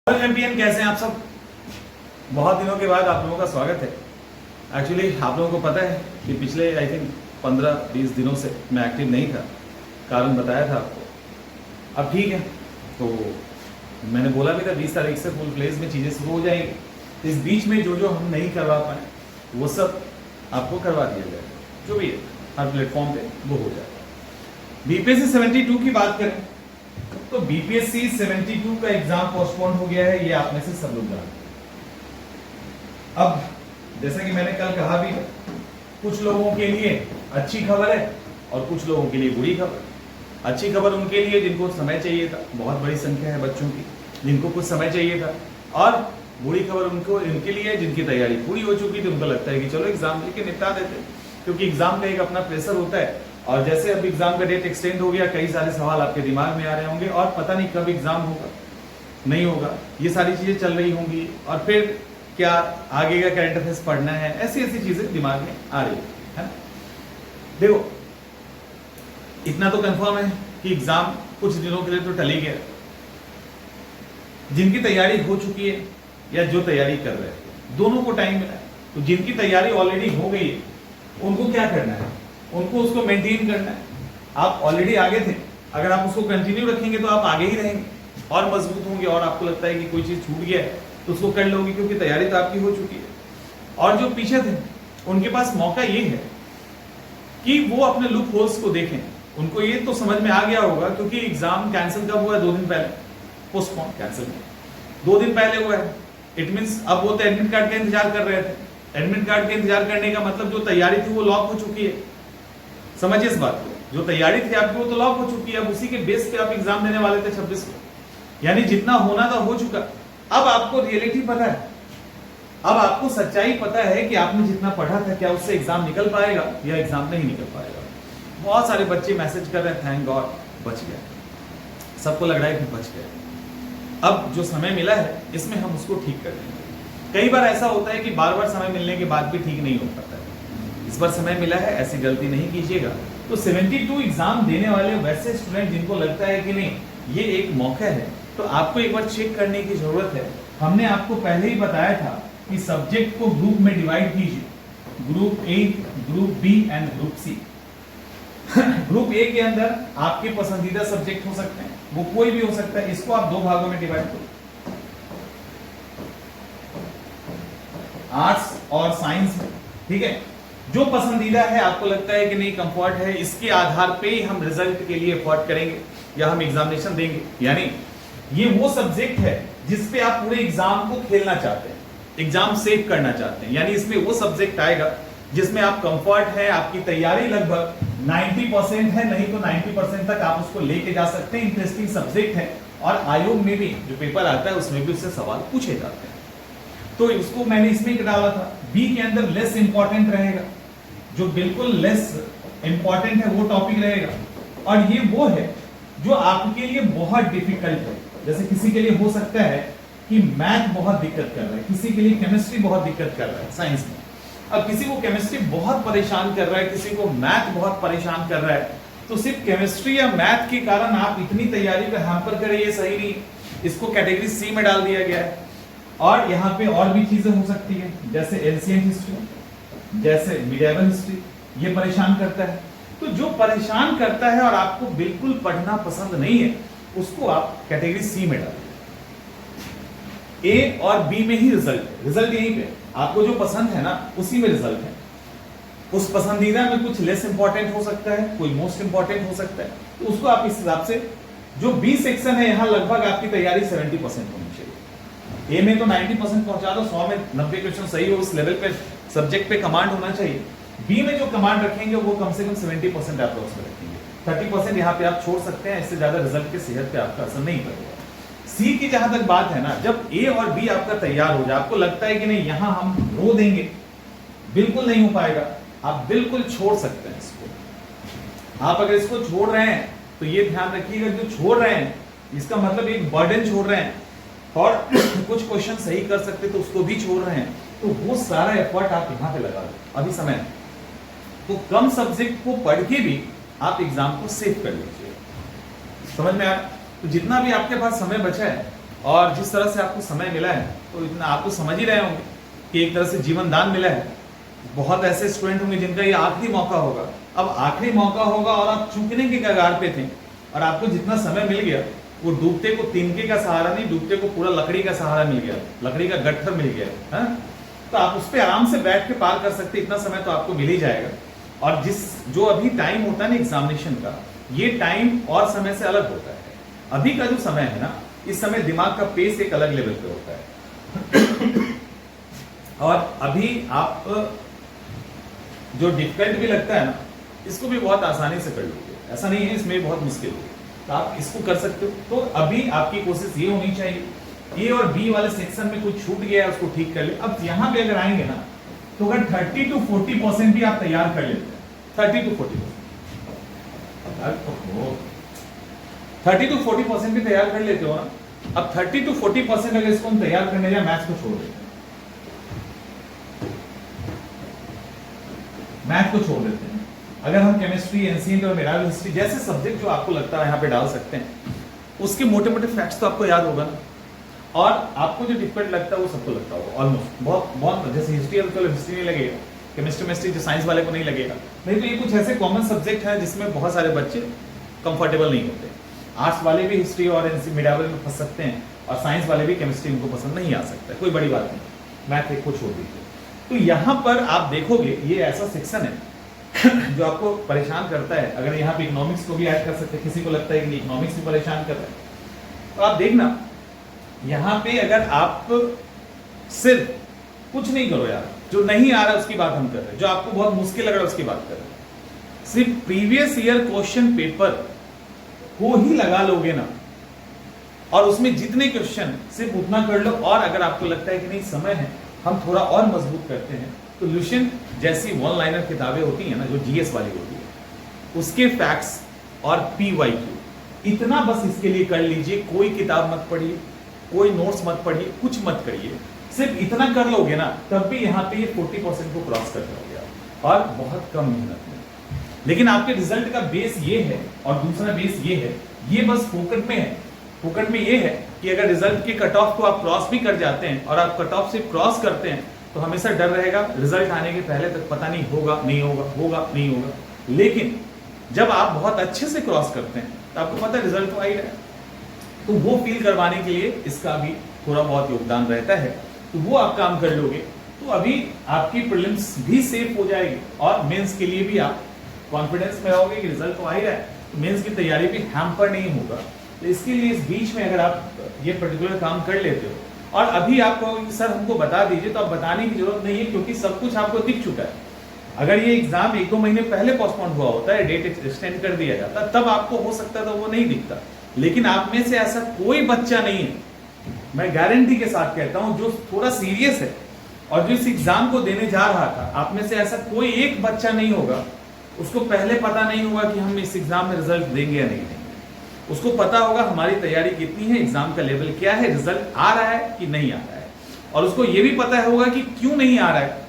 Champion कैसे हैं आप सब। बहुत दिनों के बाद आप लोगों का स्वागत है। एक्चुअली आप लोगों को पता है कि पिछले आई थिंक 15-20 दिनों से मैं एक्टिव नहीं था, कारण बताया था आपको। अब ठीक है, तो मैंने बोला भी था 20 तारीख से फुल फ्लेज में चीज़ें शुरू हो जाएंगी। इस बीच में जो जो हम नहीं करवा पाए वो सब आपको करवा दिया जाएगा, जो भी है हर प्लेटफॉर्म पे वो हो जाएगा। बीपीएससी 72 की बात करें तो बीपीएससी 72 का एग्जाम पोस्टपोन हो गया है, ये आप में से सब लोग जानते हैं। अब जैसा कि मैंने कल कहा भी, कुछ लोगों के लिए अच्छी खबर है और कुछ लोगों के लिए बुरी खबर। अच्छी खबर उनके लिए जिनको समय चाहिए था, बहुत बड़ी संख्या है बच्चों की जिनको कुछ समय चाहिए था, और बुरी खबर उनको इनके लिए जिनकी तैयारी पूरी हो चुकी थी। उनको लगता है कि चलो एग्जाम लेके निपटा देते, क्योंकि एग्जाम का एक अपना प्रेशर होता है। और जैसे अब एग्जाम का डेट एक्सटेंड हो गया, कई सारे सवाल आपके दिमाग में आ रहे होंगे और पता नहीं कब एग्जाम होगा नहीं होगा, ये सारी चीजें चल रही होंगी। और फिर क्या आगे का करंट अफेयर्स पढ़ना है, ऐसी ऐसी चीजें दिमाग में आ रही है ना। देखो, इतना तो कंफर्म है कि एग्जाम कुछ दिनों के लिए तो टल ही गया। जिनकी तैयारी हो चुकी है या जो तैयारी कर रहे हैं, दोनों को टाइम मिला है। तो जिनकी तैयारी ऑलरेडी हो गई है उनको क्या करना है, उनको उसको मेंटेन करना है। आप ऑलरेडी आगे थे, अगर आप उसको कंटिन्यू रखेंगे तो आप आगे ही रहेंगे और मजबूत होंगे, और आपको लगता है कि कोई चीज छूट गया है तो उसको कर लोगे, क्योंकि तैयारी तो आपकी हो चुकी है। और जो पीछे थे उनके पास मौका ये है कि वो अपने लूप होल्स को देखें। उनको ये तो समझ में आ गया होगा, क्योंकि एग्जाम कैंसिल कब हुआ है? 2 दिन पहले पोस्टपोन कैंसिल 2 दिन पहले हुआ है। इट मीन्स अब वो तो एडमिट कार्ड का इंतजार कर रहे थे। एडमिट कार्ड के इंतजार करने का मतलब जो तैयारी थी वो लॉक हो चुकी है। समझिए इस बात को, जो तैयारी थी आपकी वो तो लॉक हो चुकी है। अब उसी के बेस पे आप एग्जाम देने वाले थे 26 को, यानी जितना होना था हो चुका। अब आपको रियलिटी पता है, अब आपको सच्चाई पता है कि आपने जितना पढ़ा था क्या उससे एग्जाम निकल पाएगा या एग्जाम नहीं निकल पाएगा। बहुत सारे बच्चे मैसेज कर रहे हैं, थैंक गॉड बच गया, सबको लग रहा है कि बच गया। अब जो समय मिला है इसमें हम उसको ठीक कर लेंगे। कई बार ऐसा होता है कि बार बार समय मिलने के बाद भी ठीक नहीं हो पाता है। इस बार समय मिला है, ऐसी गलती नहीं कीजिएगा। तो 72 एग्जाम देने वाले वैसे स्टूडेंट जिनको लगता है कि नहीं ये एक मौका है, तो आपको एक बार चेक करने की जरूरत है। हमने आपको पहले ही बताया था कि सब्जेक्ट को ग्रुप में डिवाइड कीजिए, group A, group B and group C. Group A के अंदर आपके पसंदीदा सब्जेक्ट हो सकते हैं, वो कोई भी हो सकता है। इसको आप 2 भागों में डिवाइड करो, आर्ट्स और साइंस, ठीक है। जो पसंदीदा है, आपको लगता है कि नहीं कंफर्ट है, इसके आधार पे ही हम रिजल्ट के लिए एफर्ट करेंगे या हम एग्जामिनेशन देंगे। यानी ये वो सब्जेक्ट है जिस पे आप पूरे एग्जाम को खेलना चाहते हैं, एग्जाम सेव करना चाहते हैं। यानी इसमें वो सब्जेक्ट आएगा जिसमें आप कंफर्ट है, आपकी तैयारी लगभग 90% है, नहीं तो 90% तक आप उसको लेके जा सकते हैं। इंटरेस्टिंग सब्जेक्ट है और आयोग में भी जो पेपर आता है उसमें भी उससे सवाल पूछे जाते हैं। तो उसको मैंने इसमें डाला था। बी के अंदर लेस इंपॉर्टेंट रहेगा, जो बिल्कुल लेस इंपॉर्टेंट है वो टॉपिक रहेगा। और ये वो है जो आपके लिए बहुत डिफिकल्ट है। जैसे किसी के लिए हो सकता है कि मैथ बहुत दिक्कत कर रहा है, किसी के लिए केमिस्ट्री बहुत दिक्कत कर रहा है साइंस में। अब किसी को केमिस्ट्री बहुत परेशान कर रहा है, किसी को मैथ बहुत परेशान कर रहा है, तो सिर्फ केमिस्ट्री या मैथ के कारण आप इतनी तैयारी पे हैम्पर करें, ये सही नहीं। इसको कैटेगरी सी में डाल दिया गया है। और यहाँ पे और भी चीजें हो सकती है, जैसे एंशिएंट हिस्ट्री, जैसे मिडिएवल हिस्ट्री, ये परेशान करता है। तो जो परेशान करता है और आपको बिल्कुल पढ़ना पसंद नहीं है, उसको आप कैटेगरी सी में डालिए। ए और बी में ही रिजल्ट यहीं पे, आपको जो पसंद है ना उसी में रिजल्ट है। उस पसंदीदा में कुछ लेस इंपॉर्टेंट हो सकता है, कोई मोस्ट इंपॉर्टेंट हो सकता है, तो उसको आप इस हिसाब से, जो बी सेक्शन है यहाँ लगभग आपकी तैयारी 70% होनी चाहिए। ए में तो 90% पहुंचा दो, 100 में 90 क्वेश्चन सही हो, उस लेवल पे सब्जेक्ट पे कमांड होना चाहिए। बी में जो कमांड रखेंगे वो कम से कम 70% अप्रोच में रखेंगे। 30% यहाँ पे आप छोड़ सकते हैं, इससे ज्यादा रिजल्ट के सेहत पे आपका असर नहीं पड़ेगा। सी की जहां तक बात है ना, जब ए और बी आपका तैयार हो जाए, आपको लगता है कि नहीं यहाँ हम रो देंगे, बिल्कुल नहीं हो पाएगा, आप बिल्कुल छोड़ सकते हैं इसको। आप अगर इसको छोड़ रहे हैं तो ये ध्यान रखिएगा, जो छोड़ रहे हैं इसका मतलब एक बर्डन छोड़ रहे हैं, और कुछ क्वेश्चन सही कर सकते तो उसको भी छोड़ रहे हैं, तो वो सारा एफर्ट आप यहाँ पे लगा दो अभी समय। तो कम सब्जेक्ट को पढ़ के भी आप एग्जाम को सेव कर लीजिए। समझ में आया? तो जितना भी आपके पास समय बचा है और जिस तरह से आपको समय मिला है तो इतना आप तो समझ ही रहे होंगे कि एक तरह से जीवन दान मिला है। बहुत ऐसे स्टूडेंट होंगे जिनका ये आखिरी मौका होगा। अब आखिरी मौका होगा और आप चूकने के कगार पे थे और आपको जितना समय मिल गया वो डूबते को तिनके का सहारा नहीं, डूबते को पूरा लकड़ी का सहारा मिल गया, लकड़ी का गट्ठर मिल गया है। तो आप उस पर आराम से बैठ के पार कर सकते, इतना समय तो आपको मिल ही जाएगा। और जो अभी टाइम होता है ना एग्जामिनेशन का, ये टाइम और समय से अलग होता है। अभी का जो समय है ना, इस समय दिमाग का पेस एक अलग लेवल पे होता है। और अभी आप जो डिफिकल्ट भी लगता है ना, इसको भी बहुत आसानी से कर लोगे। ऐसा नहीं है इसमें बहुत मुश्किल होगी, तो आप इसको कर सकते हो। तो अभी आपकी कोशिश ये होनी चाहिए, ए और बी वाले सेक्शन में कुछ छूट गया है उसको ठीक कर ले। अब यहाँ पे अगर आएंगे ना, तो अगर 30 to 40% भी आप तैयार कर लेते हैं, 30 to 40% भी तैयार कर लेते हो ना। अब 30 to 40% अगर इसको हम तैयार करने जाए, मैथ्स को छोड़ देते हैं, मैथ को छोड़ देते हैं। अगर हम केमिस्ट्री, एंशिएंट और मिनरल हिस्ट्री जैसे सब्जेक्ट जो आपको लगता है यहाँ पे डाल सकते हैं, उसके मोटे मोटे फैक्ट्स तो आपको याद होगा ना। और आपको जो डिफिकल्ट लगता है वो सबको लगता होगा ऑलमोस्ट, बहुत जैसे हिस्ट्री है तो हिस्ट्री नहीं लगेगा, केमिस्ट्री जो साइंस वाले को नहीं लगेगा। नहीं तो ये कुछ ऐसे कॉमन सब्जेक्ट है जिसमें बहुत सारे बच्चे कंफर्टेबल नहीं होते। आर्ट्स वाले भी हिस्ट्री और मिडावल में फंस सकते हैं, और साइंस वाले भी केमिस्ट्री उनको पसंद नहीं आ सकता है, कोई बड़ी बात नहीं, मैथ एक को छोड़ दीजिए। तो यहाँ पर आप देखोगे ये ऐसा सेक्शन है जो आपको परेशान करता है। अगर यहाँ पे इकोनॉमिक्स को भी ऐड कर सकते हैं, किसी को लगता है कि इकोनॉमिक्स भी परेशान कर रहा है, तो आप देखना यहाँ पे अगर आप सिर्फ कुछ नहीं करो यार, जो नहीं आ रहा उसकी बात हम कर रहे हैं, जो आपको बहुत मुश्किल लग रहा है उसकी बात कर रहे हैं। सिर्फ प्रीवियस ईयर क्वेश्चन पेपर को ही लगा लोगे ना, और उसमें जितने क्वेश्चन सिर्फ उतना कर लो। और अगर आपको लगता है कि नहीं समय है, हम थोड़ा और मजबूत करते हैं, तो लुशियन जैसी वन लाइनर किताबें होती हैं ना, जो जीएस वाली होती है, उसके फैक्ट्स और पीवाईक्यू इतना बस इसके लिए कर लीजिए। कोई किताब मत पढ़िए, कोई नोट्स मत पढ़िए, कुछ मत करिए, सिर्फ इतना कर लोगे ना, तब भी यहाँ पे ये 40% को क्रॉस कर जाओगे आप, और बहुत कम मेहनत में। लेकिन आपके रिजल्ट का बेस ये है और दूसरा बेस ये है, ये बस फोकट में है। फोकट में ये है कि अगर रिजल्ट के कट ऑफ को आप क्रॉस भी कर जाते हैं और आप कट ऑफ से क्रॉस करते हैं, तो हमेशा डर रहेगा रिजल्ट आने के पहले तक पता नहीं होगा नहीं होगा, होगा नहीं होगा। लेकिन जब आप बहुत अच्छे से क्रॉस करते हैं तो आपको पता है रिजल्ट तो आ ही रहा है। तो वो फील करवाने के लिए इसका भी थोड़ा बहुत योगदान रहता है। तो वो आप काम कर लोगे तो अभी आपकी प्रीलिम्स भी सेफ हो जाएगी, और मेंस के लिए भी आप कॉन्फिडेंस में रहोगे कि रिजल्ट तो आ ही रहा है, तो मेंस की तैयारी भी हैम्पर नहीं होगा। तो इसके लिए इस बीच में अगर आप ये पर्टिकुलर काम कर लेते हो, और अभी आप कहोगे सर हमको बता दीजिए, तो आप बताने की जरूरत नहीं है, क्योंकि सब कुछ आपको दिख चुका है। अगर ये एग्जाम 1-2 महीने पहले पोस्टपोन हुआ होता है, डेट एक्सटेंड कर दिया जाता, तब आपको हो सकता था वो नहीं दिखता। लेकिन आप में से ऐसा कोई बच्चा नहीं है, मैं गारंटी के साथ कहता हूं, जो थोड़ा सीरियस है और जो इस एग्जाम को देने जा रहा था, आप में से ऐसा कोई एक बच्चा नहीं होगा उसको पहले पता नहीं होगा कि हम इस एग्जाम में रिजल्ट देंगे या नहीं देंगे। उसको पता होगा हमारी तैयारी कितनी है, एग्जाम का लेवल क्या है, रिजल्ट आ रहा है कि नहीं आ रहा है, और उसको यह भी पता होगा कि क्यों नहीं आ रहा है।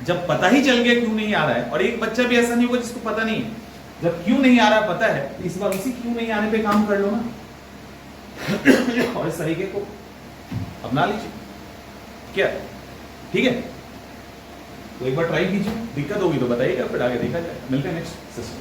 जब पता ही चल गया क्यों नहीं आ रहा है, और एक बच्चा भी ऐसा नहीं होगा जिसको पता नहीं है, जब क्यों नहीं आ रहा पता है, तो इस बार उसी क्यों नहीं आने पे काम कर लो ना और इस तरीके को अपना लीजिए, क्या ठीक है। तो एक बार ट्राई कीजिए, दिक्कत होगी तो बताइएगा, फिर आगे देखा जाए। मिलते हैं नेक्स्ट सेशन।